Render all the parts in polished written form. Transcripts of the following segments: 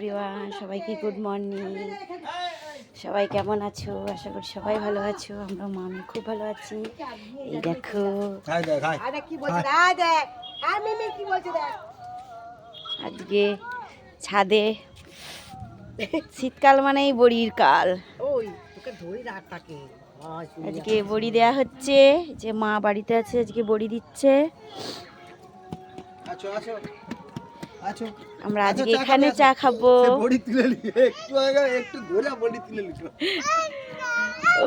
Everyone, সবাইকে good morning. সবাই কেমন আছো? আশা করি সবাই ভালো আছো। আমরা আমি খুব ভালো আছি। এই দেখো আজকে ছাদে, শীতকাল মানেই বড়ির কাল। আজকে বড়ি দেয়া হচ্ছে, যে মা বাড়িতে আছে আজকে বড়ি দিচ্ছে। আমরা আজকে এখানে চা খাবো।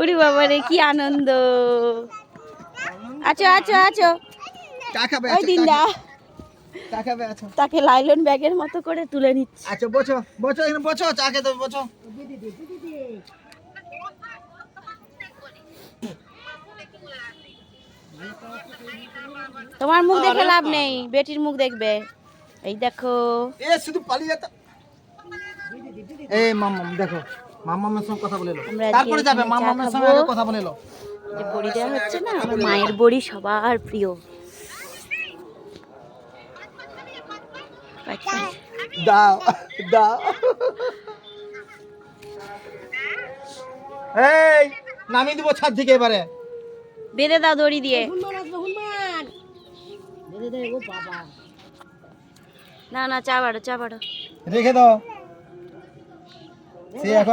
ওরে বাবা রে, কি আনন্দ! আছো আছো আছো, ওই দিনদা তাকে লাইলন ব্যাগের মতো করে তুলে নিচ্ছে। আচ্ছা বসো বসো, এখানে বসো, চা খেতে বসো। তোমার মুখ দেখে লাভ নেই, বেটির মুখ দেখবে। এই দেখো, এ শুধু পালিয়ে যেত। এই মাম্মাম দেখো, মাম্মামের সঙ্গে কথা বলে লো, তারপরে যাবে। মাম্মামের সঙ্গে আগে কথা বলে লো। যে বড়ি দেওয়া হচ্ছে না, আমার মায়ের বড়ি সবার প্রিয়। দাও দাও। এই নামিয়ে দিব ছাদ থেকে এবারে। বেঁধে দাও দড়ি দিয়ে। না না, চা বাড়ো চা বাড়ো। রেখে দাও, সে এখন